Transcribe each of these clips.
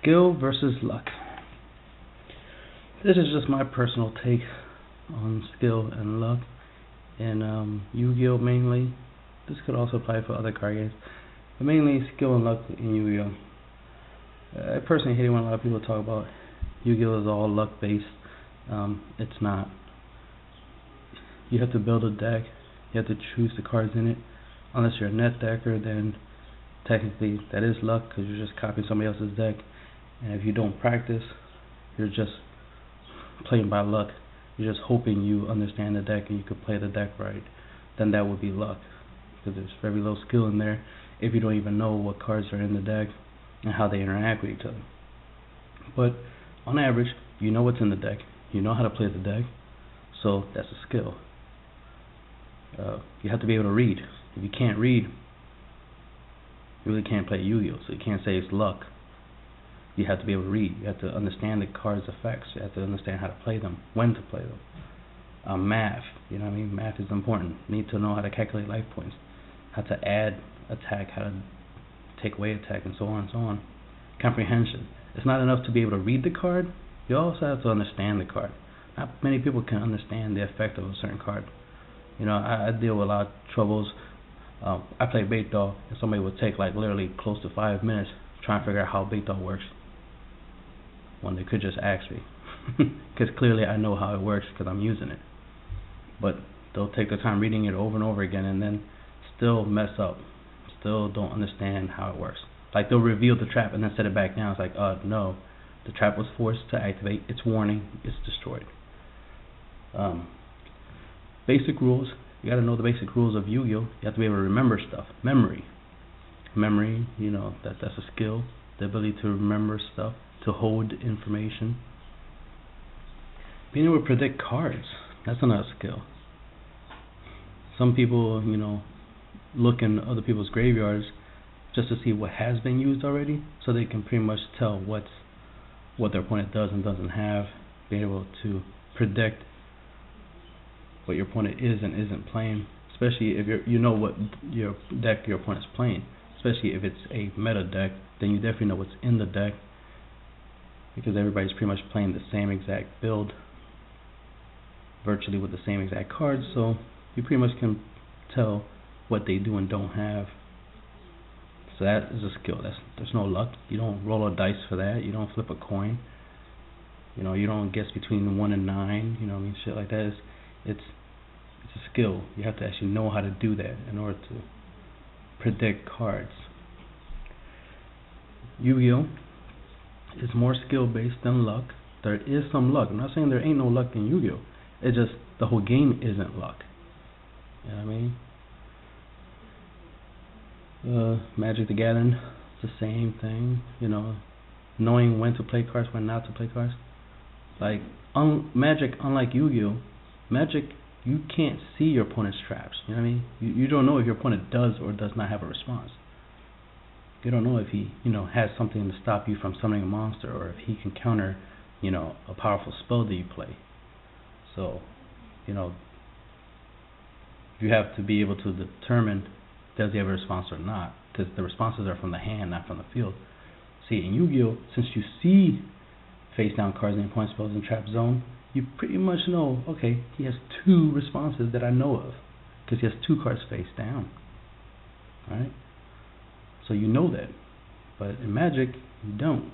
Skill versus luck. This is just my personal take on skill and luck in Yu-Gi-Oh mainly. This could also apply for other card games, but mainly skill and luck in Yu-Gi-Oh. I personally hate it when a lot of people talk about Yu-Gi-Oh is all luck based. It's not. You have to build a deck. You have to choose the cards in it. Unless you're a net decker, then technically that is luck because you're just copying somebody else's deck. And if you don't practice, you're just playing by luck. You're just hoping you understand the deck and you could play the deck right. Then that would be luck, because there's very little skill in there if you don't even know what cards are in the deck and how they interact with each other. But on average, you know what's in the deck. You know how to play the deck. So that's a skill. You have to be able to read. If you can't read, you really can't play Yu-Gi-Oh! So you can't say it's luck. You have to be able to read. You have to understand the card's effects. You have to understand how to play them, when to play them. Math, you know what I mean? Math is important. You need to know how to calculate life points, how to add attack, how to take away attack, and so on and so on. Comprehension. It's not enough to be able to read the card. You also have to understand the card. Not many people can understand the effect of a certain card. You know, I deal with a lot of troubles. I play bait doll, and somebody would take like literally close to 5 minutes trying to figure out how bait doll works, when they could just ask me, because clearly I know how it works because I'm using it. But they'll take the time reading it over and over again and then still mess up, still don't understand how it works. Like they'll reveal the trap and then set it back down. It's like, no, the trap was forced to activate. It's warning. It's destroyed. Basic rules. You got to know the basic rules of Yu-Gi-Oh. You have to be able to remember stuff. Memory, you know, that's a skill. The ability to remember stuff, to hold information. Being able to predict cards, that's another skill. Some people, you know, look in other people's graveyards just to see what has been used already, so they can pretty much tell what their opponent does and doesn't have. Being able to predict what your opponent is and isn't playing, especially if you know what your deck your opponent's playing. Especially if it's a meta deck, then you definitely know what's in the deck, because everybody's pretty much playing the same exact build, virtually with the same exact cards, so you pretty much can tell what they do and don't have. So that is a skill. There's no luck. You don't roll a dice for that. You don't flip a coin. You know, you don't guess between 1 and 9. You know what I mean? Shit like that. It's a skill. You have to actually know how to do that in order to predict cards. Yu-Gi-Oh! Is more skill based than luck. There is some luck. I'm not saying there ain't no luck in Yu-Gi-Oh! It's just the whole game isn't luck. You know what I mean? Magic the Gathering, it's the same thing. You know, knowing when to play cards, when not to play cards. Like Magic, unlike Yu-Gi-Oh! Magic, you can't see your opponent's traps. You know what I mean? You don't know if your opponent does or does not have a response. You don't know if he, you know, has something to stop you from summoning a monster, or if he can counter, you know, a powerful spell that you play. So, you know, you have to be able to determine does he have a response or not, because the responses are from the hand, not from the field. See, in Yu-Gi-Oh, since you see face down cards in your opponent's spells and trap zone, you pretty much know, okay, he has 2 responses that I know of, because he has 2 cards face down. Alright? So you know that. But in Magic, you don't.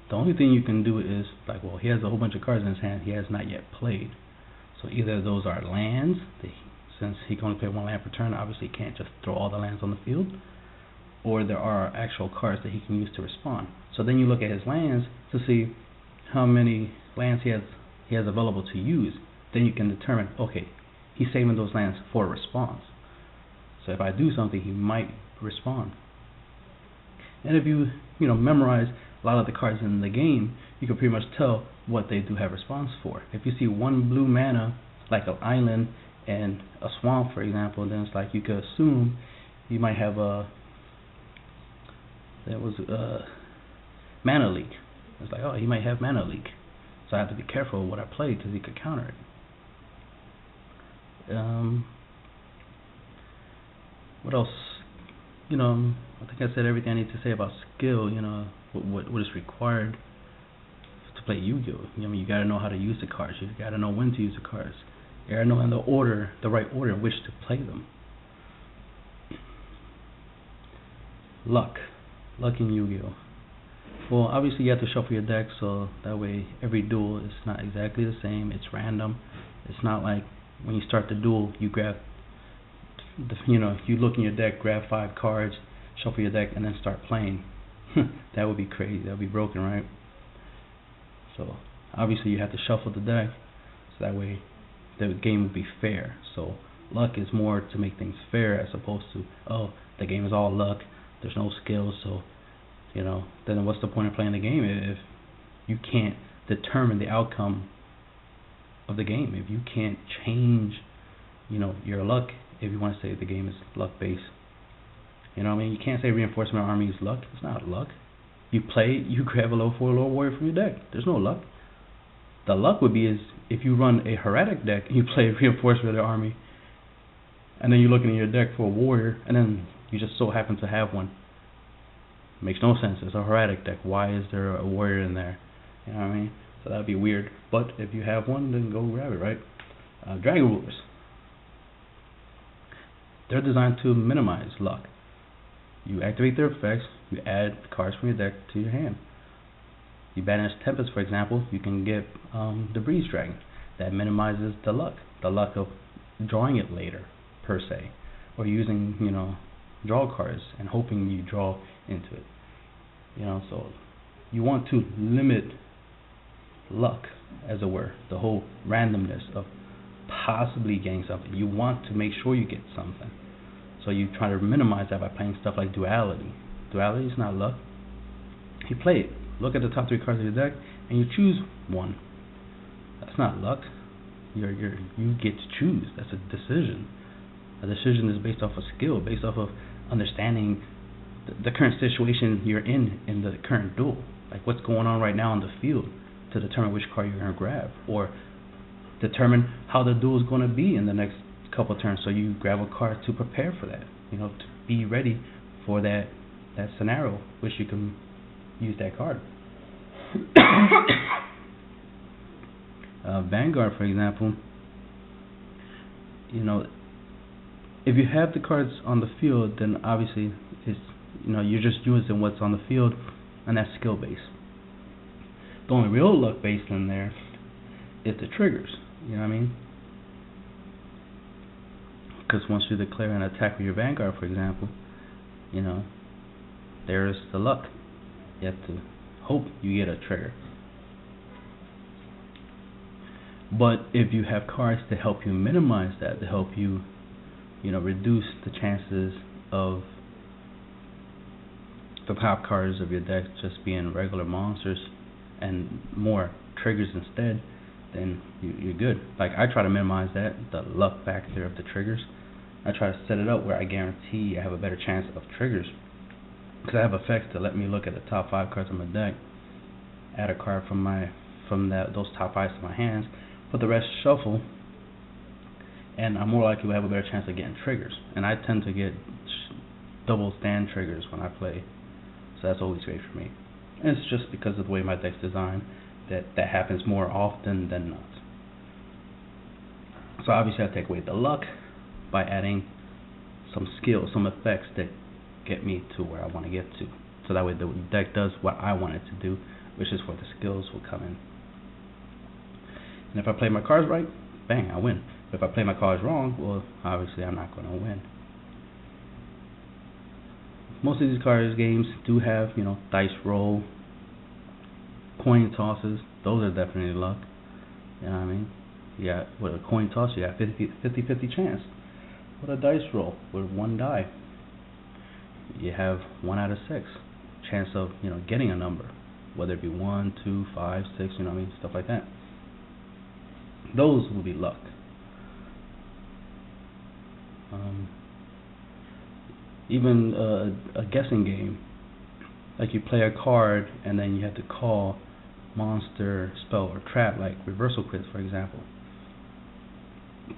The only thing you can do is, like, well, he has a whole bunch of cards in his hand he has not yet played. So either those are lands, since he can only play 1 land per turn, obviously he can't just throw all the lands on the field, or there are actual cards that he can use to respond. So then you look at his lands to see how many lands he has available to use. Then you can determine, okay, he's saving those lands for a response. So if I do something, he might respond. And if you memorize a lot of the cards in the game, you can pretty much tell what they do have response for. If you see 1 blue mana, like an island and a swamp, for example, then it's like you could assume you might have mana leak. It's like, oh, he might have mana leak, so I have to be careful of what I play because he could counter it. What else? I think I said everything I need to say about skill. What is required to play Yu-Gi-Oh. You gotta know how to use the cards. You gotta know when to use the cards. You gotta know in the right order in which to play them. Luck in Yu-Gi-Oh. Well, obviously you have to shuffle your deck so that way every duel is not exactly the same. It's random. It's not like when you start the duel, you grab, you look in your deck, grab 5 cards, shuffle your deck, and then start playing. That would be crazy. That would be broken, right? So obviously you have to shuffle the deck so that way the game will be fair. So luck is more to make things fair as opposed to, oh, the game is all luck. There's no skill, so then what's the point of playing the game if you can't determine the outcome of the game? If you can't change, your luck, if you want to say the game is luck based. You can't say reinforcement army is luck. It's not luck. You grab a low 4 low warrior from your deck. There's no luck. The luck would be is if you run a heretic deck and you play reinforcement army, and then you're looking in your deck for a warrior, and then you just so happen to have one. Makes no sense. It's a heretic deck. Why is there a warrior in there? You know what I mean? So that'd be weird. But if you have one, then go grab it, right? Dragon rulers. They're designed to minimize luck. You activate their effects. You add cards from your deck to your hand. You banish Tempest, for example. You can get the Breeze Dragon. That minimizes the luck of drawing it later, per se, or using draw cards and hoping you draw into it. So you want to limit luck, as it were, the whole randomness of possibly getting something. You want to make sure you get something. So you try to minimize that by playing stuff like duality. Duality is not luck. You play it. Look at the top 3 cards of your deck and you choose one. That's not luck. You get to choose. That's a decision. A decision is based off of skill, based off of understanding the current situation you're in the current duel. Like what's going on right now on the field to determine which card you're going to grab, or determine how the duel is going to be in the next couple of turns. So you grab a card to prepare for that, to be ready for that scenario, which you can use that card. Vanguard, for example, if you have the cards on the field, then obviously it's you're just using what's on the field, and that's skill based. The only real luck based in there is the triggers. You know what I mean? Because once you declare an attack with your Vanguard, for example, there's the luck. You have to hope you get a trigger. But if you have cards to help you minimize that, to help you, reduce the chances of the top cards of your deck just being regular monsters and more triggers instead, then you're good. Like I try to minimize that, the luck factor of the triggers. I try to set it up where I guarantee I have a better chance of triggers, because I have effects to let me look at the top 5 cards on my deck, add a card from those top 5 to my hands, put the rest shuffle, and I'm more likely to have a better chance of getting triggers. And I tend to get double stand triggers when I play, so that's always great for me. And it's just because of the way my deck's designed that happens more often than not. So obviously I take away the luck by adding some skills, some effects that get me to where I want to get to. So that way the deck does what I want it to do, which is where the skills will come in. And if I play my cards right, bang, I win. But if I play my cards wrong, well, obviously I'm not going to win. Most of these cards games do have, dice roll, coin tosses. Those are definitely luck. You know what I mean? You got, with a coin toss, you got 50-50 chance. With a dice roll, with one die, you have 1 out of 6 chance of, getting a number. Whether it be 1, 2, 5, 6, stuff like that. Those will be luck. Even a guessing game, like you play a card and then you have to call monster, spell, or trap, like reversal quiz, for example.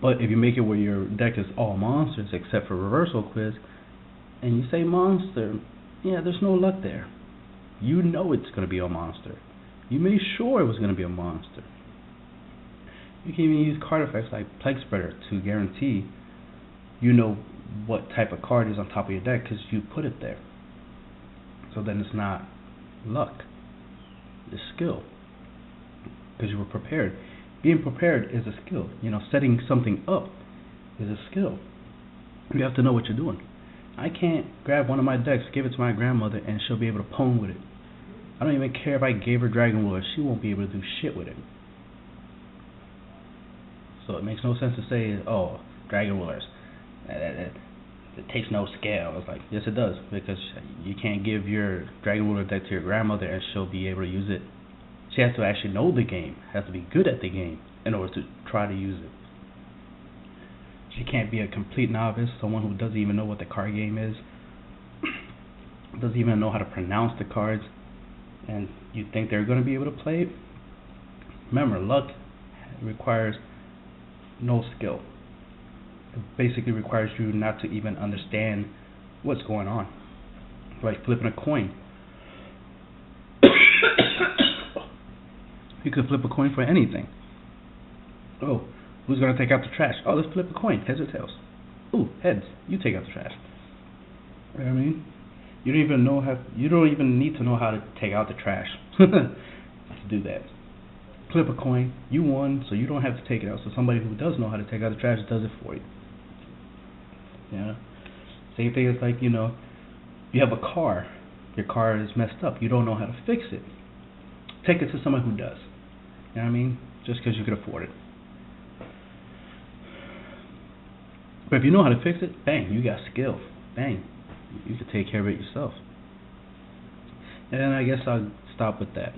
But if you make it where your deck is all monsters except for reversal quiz, and you say monster, yeah, there's no luck there. You know it's going to be a monster. You made sure it was going to be a monster. You can even use card effects like Plague Spreader to guarantee you know what type of card is on top of your deck because you put it there. So then it's not luck, it's skill, because you were prepared. Being prepared is a skill. Setting something up is a skill. You have to know what you're doing. I can't grab one of my decks, give it to my grandmother, and she'll be able to pwn with it. I don't even care if I gave her Dragon Ruler, she won't be able to do shit with it. So it makes no sense to say, oh, Dragon Rulers, it takes no skill. It's like, yes it does, because you can't give your Dragon Ruler deck to your grandmother and she'll be able to use it. She has to actually know the game, has to be good at the game in order to try to use it. She can't be a complete novice, someone who doesn't even know what the card game is, doesn't even know how to pronounce the cards, and you think they're going to be able to play it. Remember, luck requires no skill. It basically requires you not to even understand what's going on. Like flipping a coin. You could flip a coin for anything. Oh, who's going to take out the trash? Oh, let's flip a coin. Heads or tails? Ooh, heads. You take out the trash. You know what I mean? You don't even need to know how to take out the trash to do that. Flip a coin. You won, so you don't have to take it out. So somebody who does know how to take out the trash does it for you. Yeah. Same thing as like, you have a car. Your car is messed up. You don't know how to fix it. Take it to someone who does. You know what I mean? Just because you can afford it. But if you know how to fix it, bang, you got skill. Bang, you can take care of it yourself. And I guess I'll stop with that.